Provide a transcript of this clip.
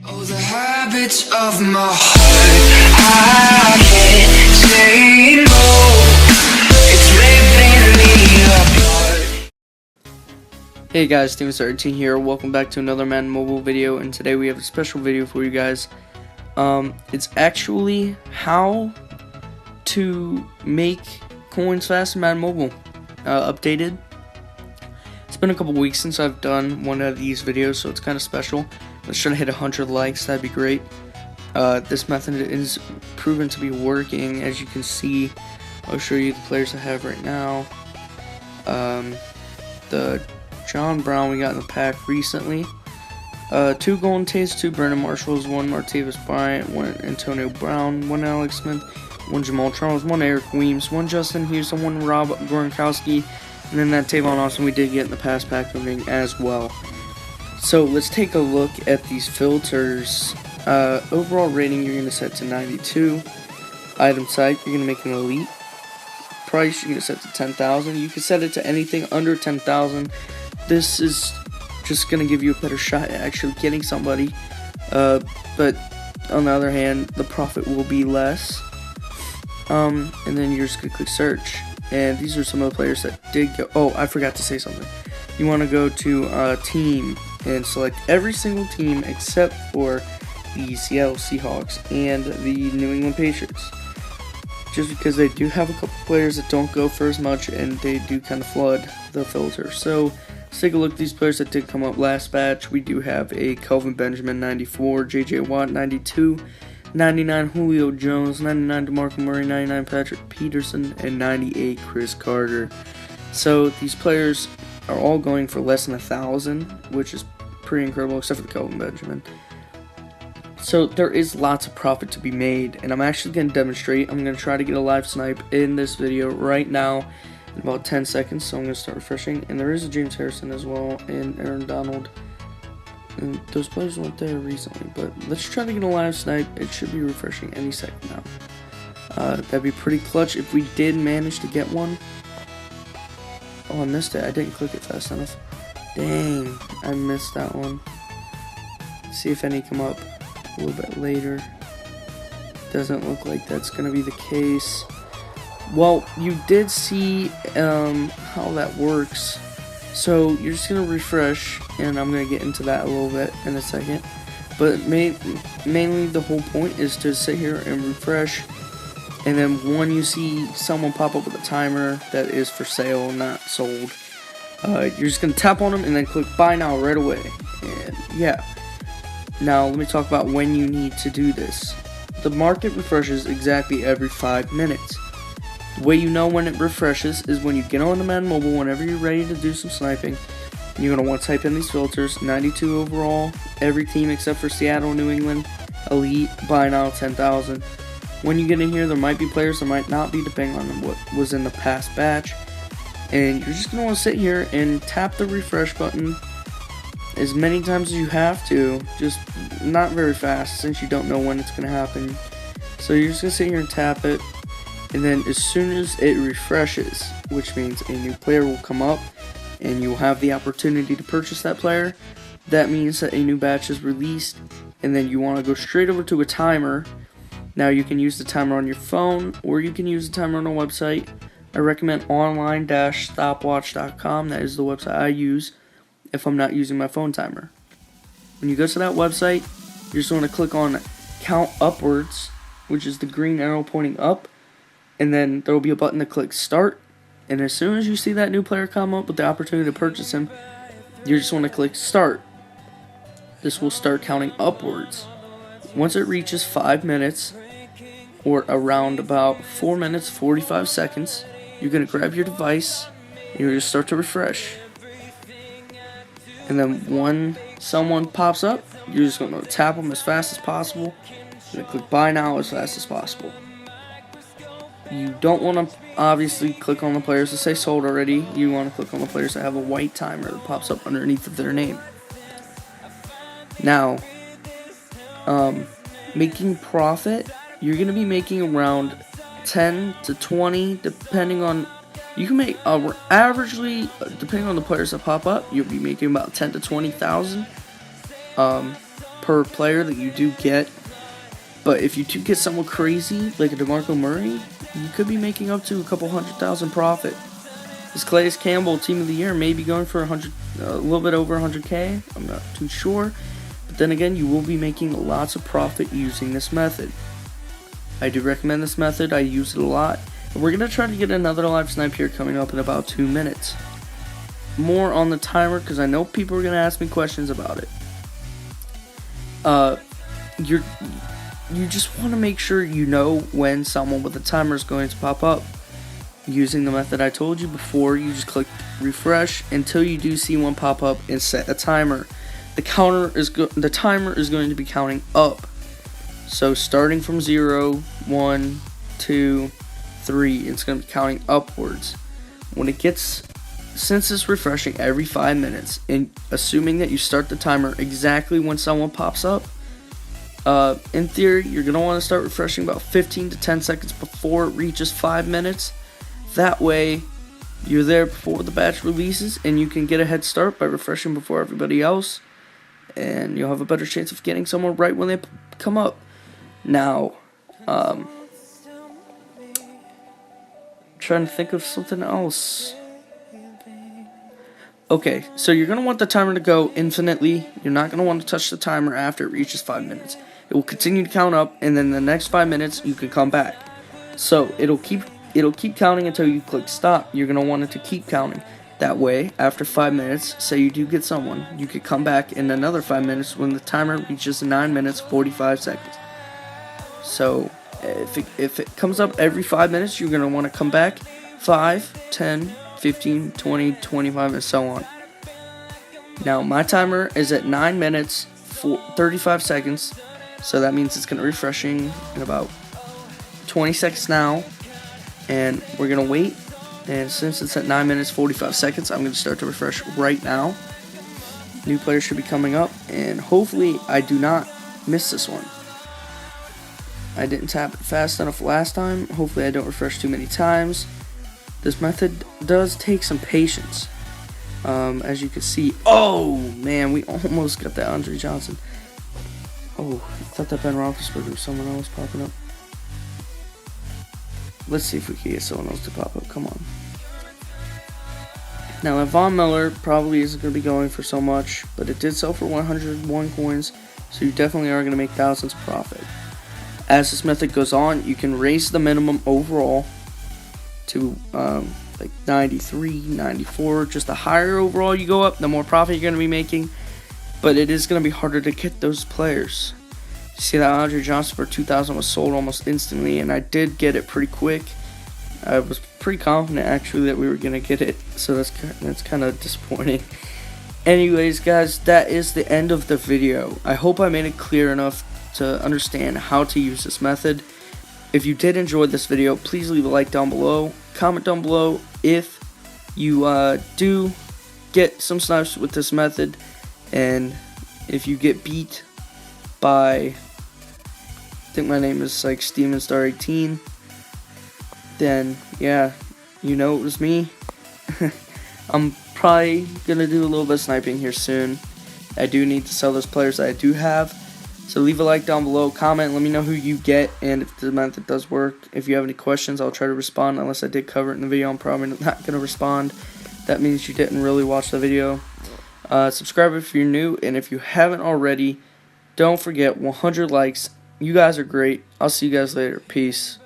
Oh, the habits of my heart, I can't say no. It's ripping me apart. Hey guys, Jaymes here. Welcome back to another Madden Mobile video, and today we have a special video for you guys. It's actually how to make coins fast in Madden Mobile, updated. It's been a couple weeks since I've done one of these videos, so it's kind of special. Let's try to hit 100 likes, that'd be great. This method is proven to be working, as you can see. I'll show you the players I have right now. The John Brown we got in the pack recently. 2 Golden Tates, 2 Brandon Marshalls, 1 Martavis Bryant, 1 Antonio Brown, 1 Alex Smith, 1 Jamal Charles, 1 Eric Weems, 1 Justin Houston, 1 Rob Gronkowski, and then that Tavon Austin we did get in the pass pack opening as well. So let's take a look at these filters. Overall rating you're going to set to 92. Item type you're going to make an elite. Price you're going to set to 10,000. You can set it to anything under 10,000. This is just going to give you a better shot at actually getting somebody. But on the other hand, the profit will be less. And then you're just going to click search. And these are some of the players that did go. Oh, I forgot to say something. You want to go to team and select every single team except for the Seattle Seahawks and the New England Patriots. Just because they do have a couple players that don't go for as much and they do kind of flood the filter. So let's take a look at these players that did come up last batch. We do have a Kelvin Benjamin 94, JJ Watt 92, 99 Julio Jones, 99 DeMarco Murray, 99 Patrick Peterson, and 98 Chris Carter. So these players are all going for less than 1,000, which is pretty incredible, except for the Kelvin Benjamin. So there is lots of profit to be made, and I'm actually going to demonstrate. I'm going to try to get a live snipe in this video right now in about 10 seconds, so I'm going to start refreshing. And there is a James Harrison as well, and Aaron Donald. And those players weren't there recently, but let's try to get a live snipe. It should be refreshing any second now. That'd be pretty clutch if we did manage to get one. Oh, I missed it. I didn't click it fast enough. Dang, I missed that one. See if any come up a little bit later. Doesn't look like that's going to be the case. Well, you did see how that works. So you're just going to refresh, and I'm going to get into that a little bit in a second. But mainly the whole point is to sit here and refresh. And then when you see someone pop up with a timer that is for sale, not sold, you're just going to tap on them and then click buy now right away. And yeah. Now let me talk about when you need to do this. The market refreshes exactly every 5 minutes. The way you know when it refreshes is when you get on the Madden Mobile whenever you're ready to do some sniping. You're going to want to type in these filters, 92 overall, every team except for Seattle, New England, elite, buy now, 10,000. When you get in here, there might be players that might not be, depending on what was in the past batch. And you're just going to want to sit here and tap the refresh button as many times as you have to, just not very fast since you don't know when it's going to happen. So you're just going to sit here and tap it, and then as soon as it refreshes, which means a new player will come up and you will have the opportunity to purchase that player, that means that a new batch is released, and then you want to go straight over to a timer. Now you can use the timer on your phone, or you can use the timer on a website. I recommend online-stopwatch.com. That is the website I use if I'm not using my phone timer. When you go to that website, you're just going to click on count upwards, which is the green arrow pointing up, and then there will be a button to click start. And as soon as you see that new player come up with the opportunity to purchase him, you just want to click start. This will start counting upwards. Once it reaches 5 minutes, or around about 4 minutes 45 seconds, you're going to grab your device and you're going to start to refresh. And then when someone pops up, you're just going to tap them as fast as possible. You're going to click buy now as fast as possible. You don't want to obviously click on the players that say sold already. You want to click on the players that have a white timer that pops up underneath of their name. Now, making profit, you're going to be making around 10 to 20, depending on, you can make, averagely, depending on the players that pop up, you'll be making about 10 to 20,000 per player that you do get. But if you do get someone crazy, like a DeMarco Murray, you could be making up to a couple $100,000 profit. This Calais Campbell Team of the Year may be going for a little bit over 100K. I'm not too sure. But then again, you will be making lots of profit using this method. I do recommend this method. I use it a lot. And we're going to try to get another live snipe here coming up in about 2 minutes. More on the timer because I know people are going to ask me questions about it. You just want to make sure you know when someone with a timer is going to pop up. Using the method I told you before, you just click refresh until you do see one pop up and set a timer. The timer is going to be counting up. So starting from 0, 1, 2, 3, it's going to be counting upwards. Since it's refreshing every 5 minutes, and assuming that you start the timer exactly when someone pops up, in theory, you're going to want to start refreshing about 15 to 10 seconds before it reaches 5 minutes. That way, you're there before the batch releases, and you can get a head start by refreshing before everybody else, and you'll have a better chance of getting someone right when they come up. Now, trying to think of something else. Okay, so you're going to want the timer to go infinitely. You're not going to want to touch the timer after it reaches 5 minutes. It will continue to count up, and then the next 5 minutes, you can come back. So, it'll keep counting until you click stop. You're going to want it to keep counting. That way, after 5 minutes, say you do get someone, you could come back in another 5 minutes when the timer reaches 9 minutes, 45 seconds. So, if it comes up every 5 minutes, you're going to want to come back 5, 10, 15, 20, 25, and so on. Now, my timer is at 9 minutes, 35 seconds, so that means it's going to be refreshing in about 20 seconds now, and we're going to wait, and since it's at 9 minutes, 45 seconds, I'm going to start to refresh right now. New players should be coming up, and hopefully I do not miss this one. I didn't tap it fast enough last time. Hopefully I don't refresh too many times. This method does take some patience. As you can see, oh man, we almost got that Andre Johnson. Oh, I thought that Ben Roethlisberger was someone else popping up. Let's see if we can get someone else to pop up. Come on. Now, that Von Miller probably isn't going to be going for so much, but it did sell for 101 coins, so you definitely are going to make thousands of profit. As this method goes on, you can raise the minimum overall to like 93, 94. Just the higher overall you go up, the more profit you're going to be making. But it is going to be harder to get those players. You see that Andre Johnson for 2,000 was sold almost instantly, and I did get it pretty quick. I was pretty confident actually that we were going to get it, so that's kind of disappointing. Anyways, guys, that is the end of the video. I hope I made it clear enough to understand how to use this method. If you did enjoy this video, please leave a like down below. Comment down below if you do get some snipes with this method, and if you get beat by, I think my name is like Steven Star 18, then yeah, you know it was me. I'm probably gonna do a little bit of sniping here soon. I do need to sell those players that I do have. So leave a like down below, comment, let me know who you get, and if the method does work. If you have any questions, I'll try to respond. Unless I did cover it in the video, I'm probably not going to respond. That means you didn't really watch the video. Subscribe if you're new, and if you haven't already, don't forget 100 likes. You guys are great. I'll see you guys later. Peace.